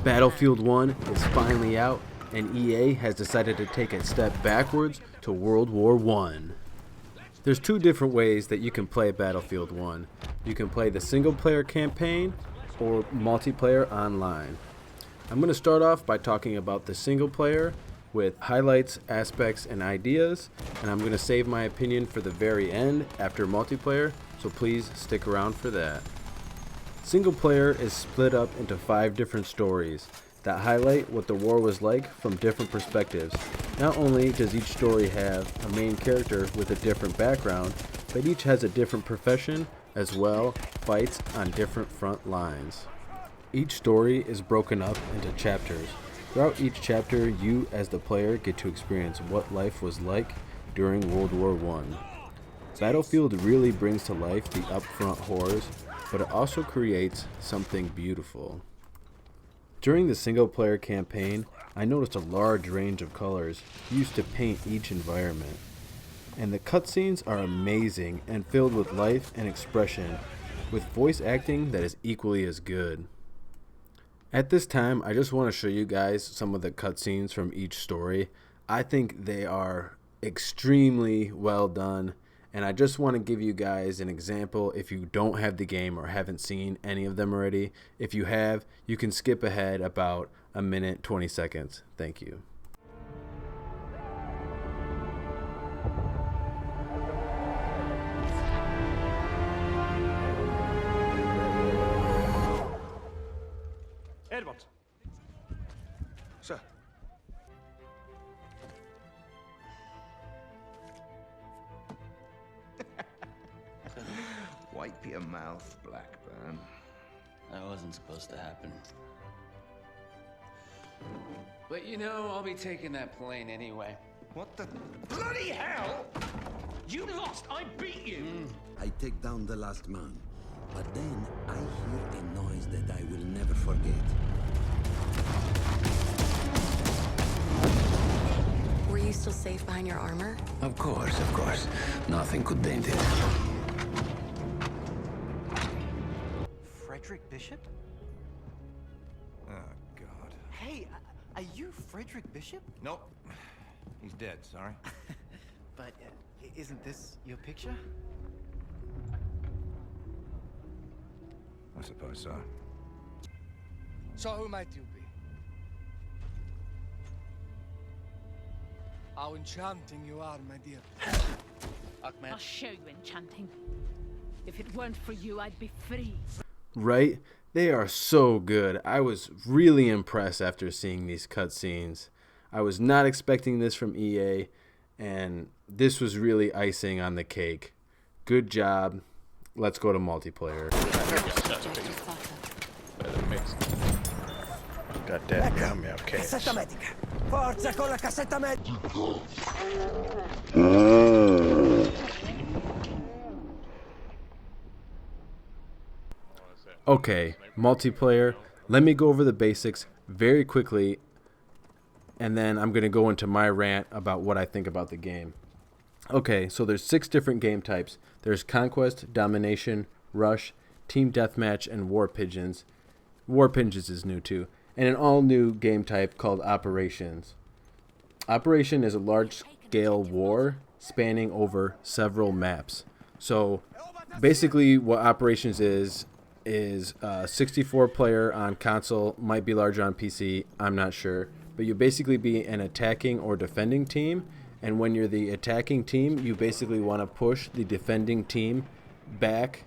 Battlefield 1 is finally out, and EA has decided to take a step backwards to World War I. There's two different ways that you can play Battlefield 1. You can play the single player campaign or multiplayer online. I'm going to start off by talking about the single player with highlights, aspects, and ideas, and I'm going to save my opinion for the very end after multiplayer, so please stick around for that. Single player is split up into 5 different stories that highlight what the war was like from different perspectives. Not only does each story have a main character with a different background, but each has a different profession as well, fights on different front lines. Each story is broken up into chapters. Throughout each chapter, you as the player get to experience what life was like during World War I. Battlefield really brings to life the upfront horrors, but it also creates something beautiful. During the single player campaign, I noticed a large range of colors used to paint each environment. And the cutscenes are amazing and filled with life and expression, with voice acting that is equally as good. At this time, I just want to show you guys some of the cutscenes from each story. I think they are extremely well done, and I just want to give you guys an example if you don't have the game or haven't seen any of them already. If you have, you can skip ahead about a minute, 20 seconds. Thank you. Edward. Sir. Wipe your mouth, Blackburn. That wasn't supposed to happen. But you know, I'll be taking that plane anyway. What the bloody hell? You lost! I beat you! I take down the last man, but then I hear a noise that I will never forget. Were you still safe behind your armor? Of course, of course. Nothing could dent it. Frederick Bishop? Oh, God. Hey, are you Frederick Bishop? Nope. He's dead, sorry. But isn't this your picture? I suppose so. So who might you be? How enchanting you are, my dear. Ahmed. I'll show you enchanting. If it weren't for you, I'd be free. Right? They are so good. I was really impressed after seeing these cutscenes. I was not expecting this from EA, and this was really icing on the cake. Good job. Let's go to multiplayer. God damn, got me okay. Cassetta medica. Forza con la cassetta medica. Okay, multiplayer. Let me go over the basics very quickly, and then I'm going to go into my rant about what I think about the game. Okay, so there's 6 different game types. There's Conquest, Domination, Rush, Team Deathmatch, and War Pigeons. War Pigeons is new too. And an all-new game type called Operations. Operation is a large-scale war spanning over several maps. So basically what Operations is 64 player on console, might be larger on PC, I'm not sure. But you basically be an attacking or defending team, and when you're the attacking team, you basically want to push the defending team back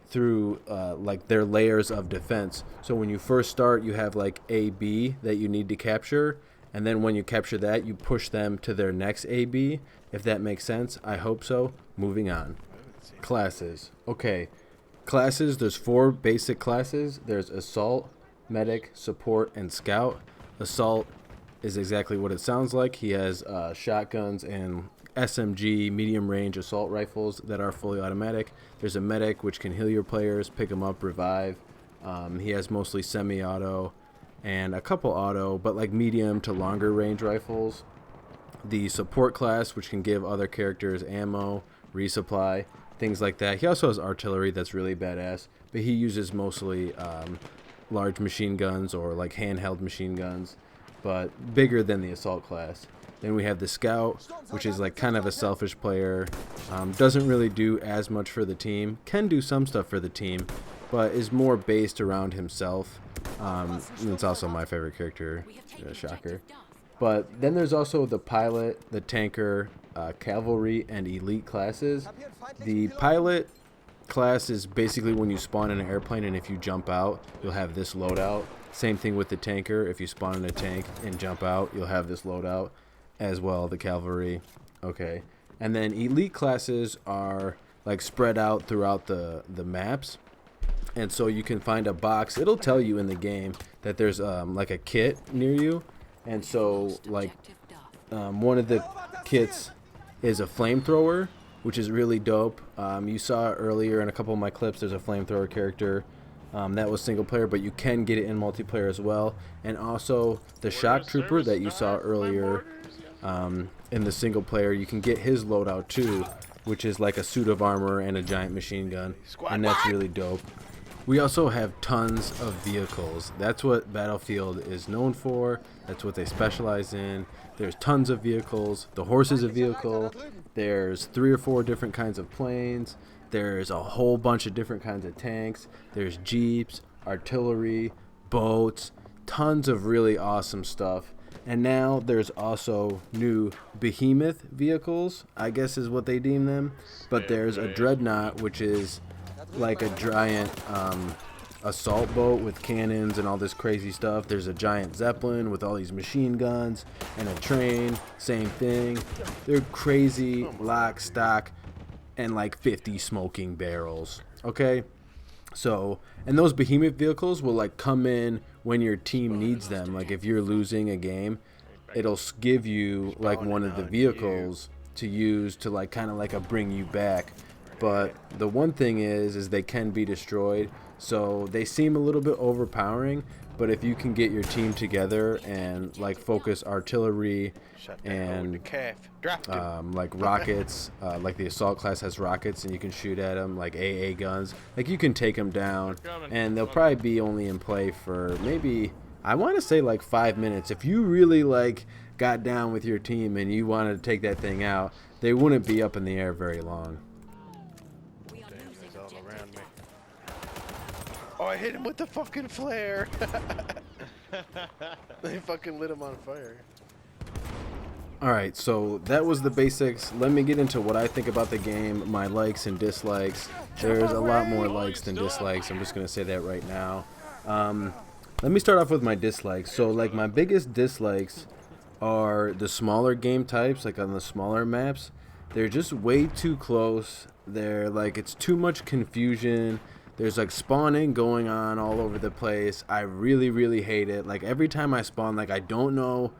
through like their layers of defense. So when you first start, you have like A, B that you need to capture, and then when you capture that, you push them to their next A, B, if that makes sense. I hope so. Moving on. Classes. Okay. Classes, there's 4 basic classes. There's Assault, Medic, Support, and Scout. Assault is exactly what it sounds like. He has shotguns and SMG medium range assault rifles that are fully automatic. There's a Medic, which can heal your players, pick them up, revive. He has mostly semi-auto and a couple auto, but like medium to longer range rifles. The Support class, which can give other characters ammo, resupply, things like that. He also has artillery that's really badass, but he uses mostly large machine guns or like handheld machine guns, but bigger than the assault class. Then we have the scout, which is like kind of a selfish player, doesn't really do as much for the team, can do some stuff for the team, but is more based around himself. And it's also my favorite character, shocker. But then there's also the pilot, the tanker, cavalry, and elite classes. The pilot class is basically when you spawn in an airplane and if you jump out, you'll have this loadout. Same thing with the tanker. If you spawn in a tank and jump out, you'll have this loadout as well, the cavalry. Okay. And then elite classes are like spread out throughout the maps. And so you can find a box. It'll tell you in the game that there's like a kit near you. And so like one of the kits is a flamethrower, which is really dope. You saw earlier in a couple of my clips, there's a flamethrower character. That was single player, but you can get it in multiplayer as well. And also the shock trooper that you saw earlier in the single player, you can get his loadout too, which is like a suit of armor and a giant machine gun. And that's really dope. We also have tons of vehicles. That's what Battlefield is known for. That's what they specialize in. There's tons of vehicles. The horse is a vehicle. There's 3 or 4 different kinds of planes. There's a whole bunch of different kinds of tanks. There's jeeps, artillery, boats, tons of really awesome stuff. And now there's also new behemoth vehicles, I guess is what they deem them. But there's a dreadnought, which is like a giant assault boat with cannons and all this crazy stuff. There's a giant zeppelin with all these machine guns and a train, same thing. They're crazy, lock, stock, and like 50 smoking barrels. Okay, so, and those behemoth vehicles will like come in when your team needs them. Like if you're losing a game, it'll give you like one of the vehicles to use to like kind of like a bring you back. But the one thing is they can be destroyed, so they seem a little bit overpowering. But if you can get your team together and like focus artillery and like rockets, like the assault class has rockets and you can shoot at them, like AA guns, like you can take them down, and they'll probably be only in play for maybe, I want to say like 5 minutes. If you really like got down with your team and you wanted to take that thing out, they wouldn't be up in the air very long. Oh, I hit him with the fucking flare. They fucking lit him on fire. Alright, so that was the basics. Let me get into what I think about the game, my likes and dislikes. There's a lot more likes than dislikes. I'm just going to say that right now. Let me start off with my dislikes. So, like, my biggest dislikes are the smaller game types, like on the smaller maps. They're just way too close. They're like, it's too much confusion. There's like spawning going on all over the place. I really, really hate it. Like every time I spawn, like I don't know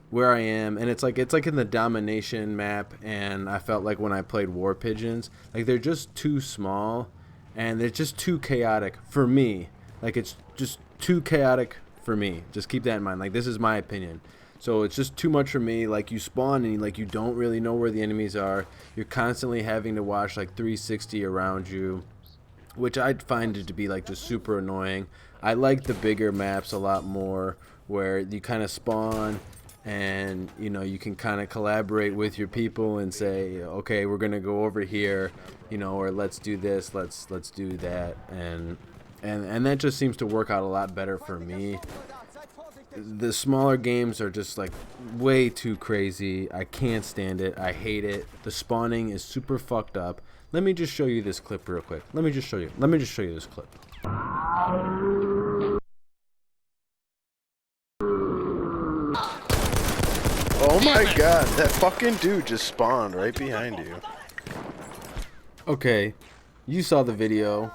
where I am, and it's like in the domination map. And I felt like when I played War Pigeons, like they're just too small, and they're just too chaotic for me. Like it's just too chaotic for me. Just keep that in mind. Like this is my opinion. So it's just too much for me. Like you spawn and like you don't really know where the enemies are. You're constantly having to watch like 360 around you, which I'd find it to be like just super annoying. I like the bigger maps a lot more, where you kind of spawn and you know you can kind of collaborate with your people and say, okay, we're gonna go over here, you know, or let's do this, let's do that, and that just seems to work out a lot better for me. The smaller games are just like way too crazy. I can't stand it. I hate it. The spawning is super fucked up. Let me just show you this clip real quick. Let me just show you this clip. Oh my god, that fucking dude just spawned right behind you. Okay, you saw the video.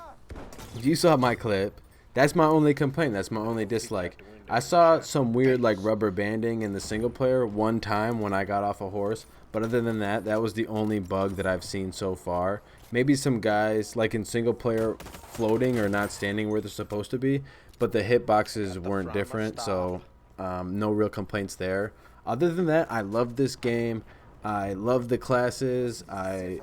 You saw my clip. That's my only complaint. That's my only dislike. I saw some weird like rubber banding in the single player one time when I got off a horse, but other than that, that was the only bug that I've seen so far. Maybe some guys like in single player floating or not standing where they're supposed to be, but the hitboxes weren't different, so no real complaints there. Other than that, I love this game. I love the classes. I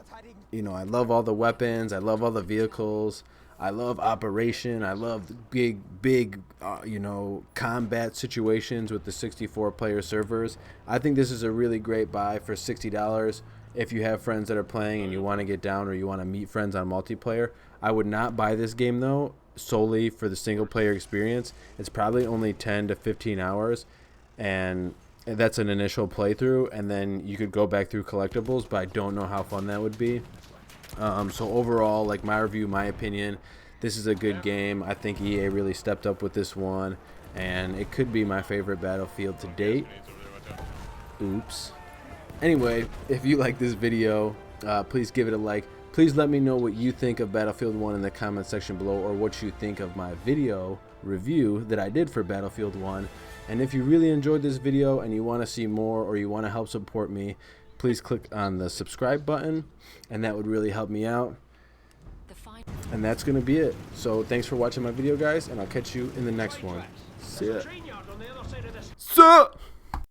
love all the weapons. I love all the vehicles. I love operation. I love the big, you know, combat situations with the 64-player servers. I think this is a really great buy for $60. If you have friends that are playing and you want to get down or you want to meet friends on multiplayer. I would not buy this game, though, solely for the single-player experience. It's probably only 10 to 15 hours, and that's an initial playthrough, and then you could go back through collectibles, but I don't know how fun that would be. So overall, like my review, my opinion, this is a good game. I think EA really stepped up with this one, and it could be my favorite Battlefield to date. Oops. Anyway, if you like this video, please give it a like. Please let me know what you think of Battlefield 1 in the comment section below, or what you think of my video review that I did for Battlefield 1. And if you really enjoyed this video and you want to see more, or you want to help support me, please click on the subscribe button, and that would really help me out. And that's going to be it. So thanks for watching my video, guys, and I'll catch you in the next one. See ya.